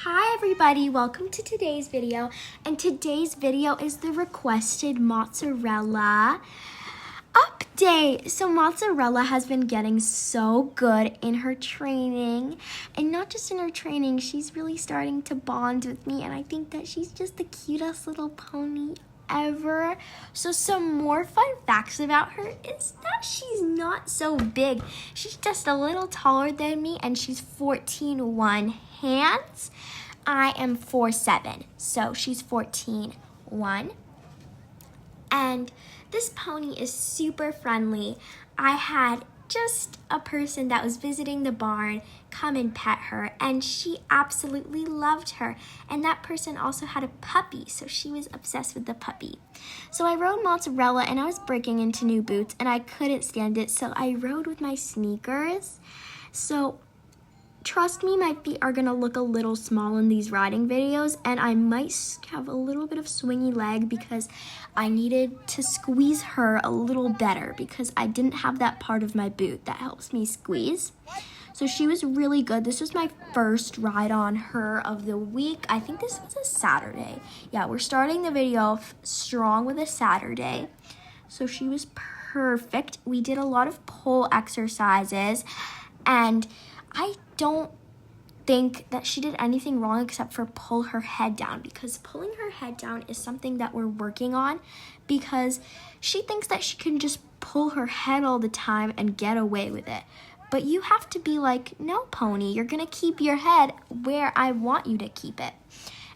Hi everybody, welcome to today's video, and today's video is the requested mozzarella update. So Mozzarella has been getting so good in her training, and not just in her training, she's really starting to bond with me, and I think that she's just the cutest little pony ever. So some more fun facts about her is that she's not so big. She's just a little taller than me, and she's 14'1" hands. I am 4'7", so she's 14'1". And this pony is super friendly. I had just a person that was visiting the barn come and pet her, and she absolutely loved her. And that person also had a puppy, so she was obsessed with the puppy. So I rode Mozzarella, and I was breaking into new boots, and I couldn't stand it, so I rode with my sneakers. So trust me, my feet are gonna look a little small in these riding videos, and I might have a little bit of swingy leg because I needed to squeeze her a little better because I didn't have that part of my boot that helps me squeeze. So she was really good. This was my first ride on her of the week. I think this was a Saturday. Yeah, we're starting the video off strong with a Saturday. So she was perfect. We did a lot of pull exercises, and I don't think that she did anything wrong except for pull her head down, because pulling her head down is something that we're working on, because she thinks that she can just pull her head all the time and get away with it. But you have to be like, no, pony, you're gonna keep your head where I want you to keep it.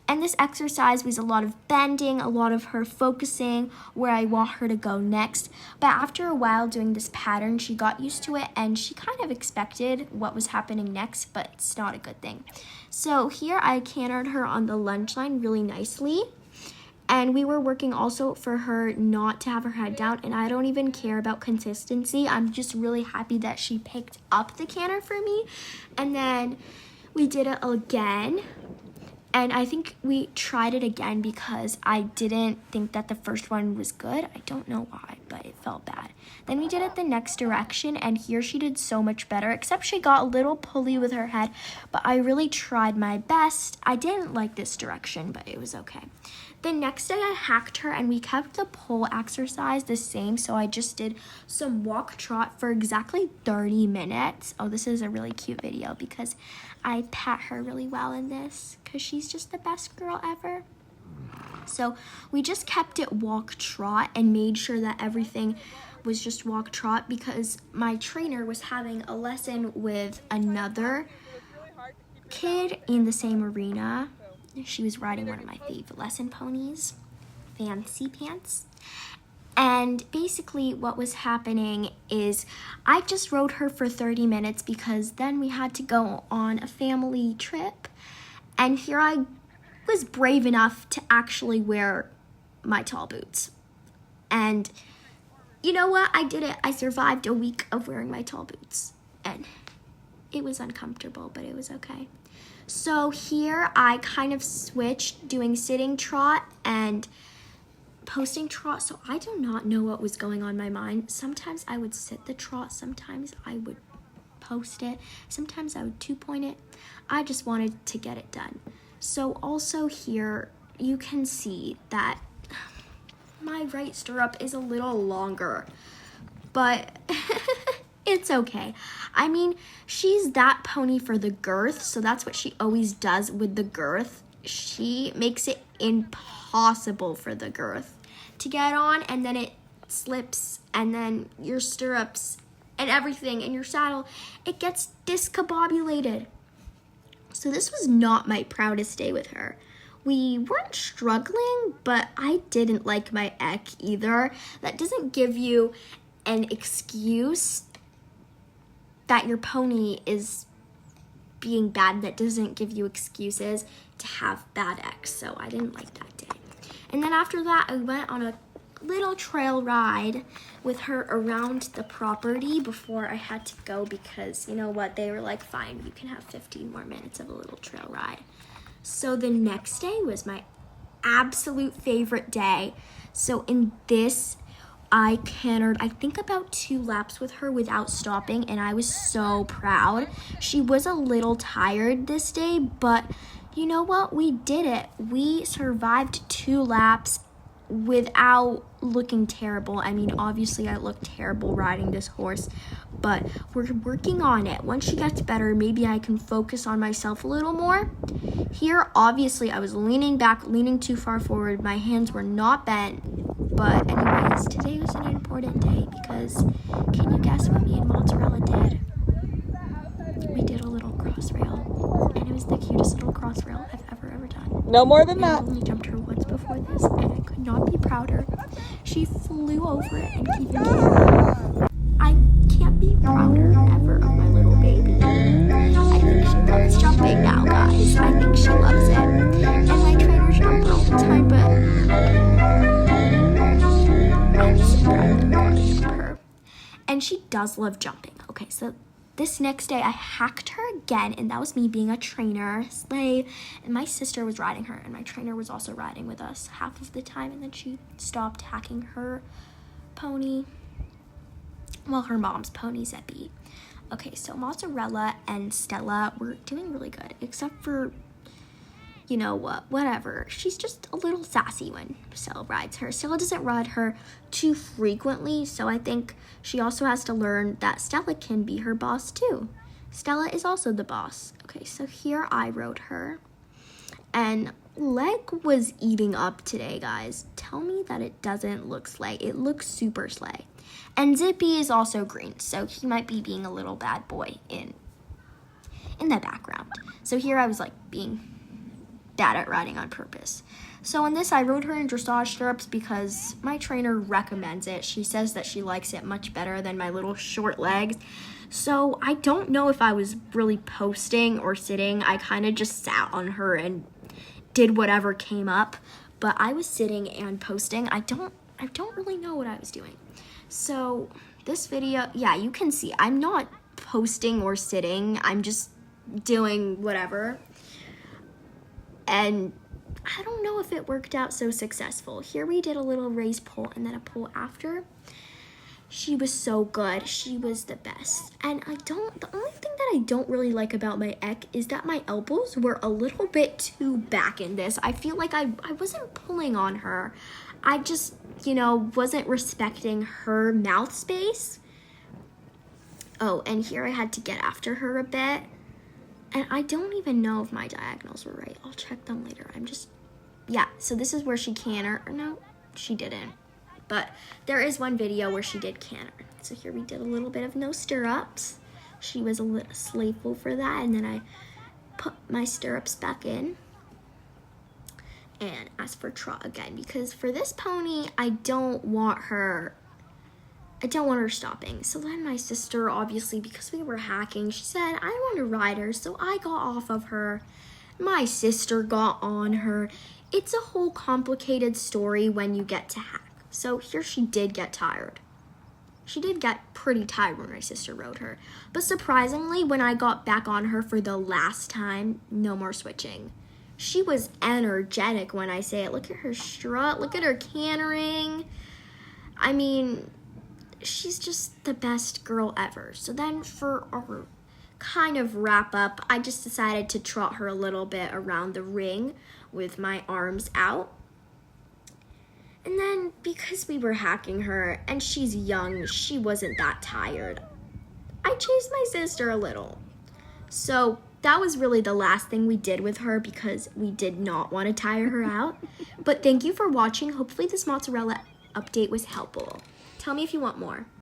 And this exercise was a lot of bending, a lot of her focusing where I want her to go next. But after a while doing this pattern, she got used to it, and she kind of expected what was happening next, but it's not a good thing. So here I cantered her on the lunge line really nicely. And we were working also for her not to have her head down, and I don't even care about consistency. I'm just really happy that she picked up the canter for me. And then we did it again. And I think we tried it again because I didn't think that the first one was good. I don't know why, but it felt bad. Then we did it the next direction, and here she did so much better, except she got a little pulley with her head, but I really tried my best. I didn't like this direction, but it was okay. The next day I hacked her, and we kept the pull exercise the same, so I just did some walk trot for exactly 30 minutes. Oh, this is a really cute video because I pat her really well in this because she's just the best girl ever. So we just kept it walk trot and made sure that everything was just walk trot because my trainer was having a lesson with another kid in the same arena. She was riding one of my favorite lesson ponies, Fancy Pants. And basically what was happening is I just rode her for 30 minutes because then we had to go on a family trip. And here I was brave enough to actually wear my tall boots. And you know what? I did it. I survived a week of wearing my tall boots. And it was uncomfortable, but it was okay. So here I kind of switched doing sitting trot and posting trot. So I do not know what was going on in my mind. Sometimes I would sit the trot. Sometimes I would post it. Sometimes I would 2-point it. I just wanted to get it done. So also here you can see that my right stirrup is a little longer, but it's okay. I mean, she's that pony for the girth, so that's what she always does with the girth. She makes it impossible for the girth to get on, and then it slips, and then your stirrups and everything and your saddle, it gets discombobulated. So this was not my proudest day with her. We weren't struggling, but I didn't like my eck either. That doesn't give you an excuse that your pony is being bad. That doesn't give you excuses to have bad ex. So I didn't like that day. And then after that, I went on a little trail ride with her around the property before I had to go because, you know what, they were like, fine, you can have 15 more minutes of a little trail ride. So the next day was my absolute favorite day. So in this, I cantered, I think about 2 laps with her without stopping, and I was so proud. She was a little tired this day, but you know what? We did it. We survived 2 laps without looking terrible. I mean, obviously I look terrible riding this horse, but we're working on it. Once she gets better, maybe I can focus on myself a little more. Here, obviously, I was leaning back, leaning too far forward. My hands were not bent. But anyways, today was an important day because can you guess what me and Mozzarella did? We did a little cross rail, and it was the cutest little cross rail I've ever done. No more than that. I only jumped her once before this, and I could not be prouder. She flew over it and even came. I can't be prouder ever of my little baby. I think she loves jumping now, guys. I think she loves it. And my trainers jump her all the time, but I'm so proud of her. And she does love jumping. Okay, so this next day, I hacked her again, and that was me being a trainer, slay. And my sister was riding her, and my trainer was also riding with us half of the time, and then she stopped hacking her pony. Well, her mom's pony, Zeppy. Okay, so Mozzarella and Stella were doing really good, except for, you know what, whatever. She's just a little sassy when Stella rides her. Stella doesn't ride her too frequently, so I think she also has to learn that Stella can be her boss too. Stella is also the boss. Okay, so here I rode her, and Leg was eating up today, guys. Tell me that it doesn't look slay. It looks super slay. And Zippy is also green, so he might be being a little bad boy in the background. So here I was like being bad at riding on purpose. So in this, I rode her in dressage stirrups because my trainer recommends it. She says that she likes it much better than my little short legs. So I don't know if I was really posting or sitting. I kind of just sat on her and did whatever came up, but I was sitting and posting. I don't really know what I was doing. So this video, yeah, you can see I'm not posting or sitting. I'm just doing whatever. And I don't know if it worked out so successful. Here we did a little raise pull and then a pull after. She was so good. She was the best. And the only thing that I don't really like about my Ek is that my elbows were a little bit too back in this. I feel like I wasn't pulling on her. I just, wasn't respecting her mouth space. Oh, and here I had to get after her a bit. And I don't even know if my diagonals were right. I'll check them later. So this is where she cantered. Or no, she didn't. But there is one video where she did canter. So here we did a little bit of no stirrups. She was a little slaveful for that. And then I put my stirrups back in. And asked for trot again. Because for this pony, I don't want her stopping. So then my sister, obviously, because we were hacking, she said, I want to ride her. So I got off of her. My sister got on her. It's a whole complicated story when you get to hack. So here she did get tired. She did get pretty tired when my sister rode her. But surprisingly, when I got back on her for the last time, no more switching. She was energetic when I say it. Look at her strut. Look at her cantering. I mean, she's just the best girl ever. So then for our kind of wrap up, I just decided to trot her a little bit around the ring with my arms out. And then because we were hacking her and she's young, she wasn't that tired. I chased my sister a little. So that was really the last thing we did with her because we did not want to tire her out. But thank you for watching. Hopefully this Mozzarella update was helpful. Tell me if you want more.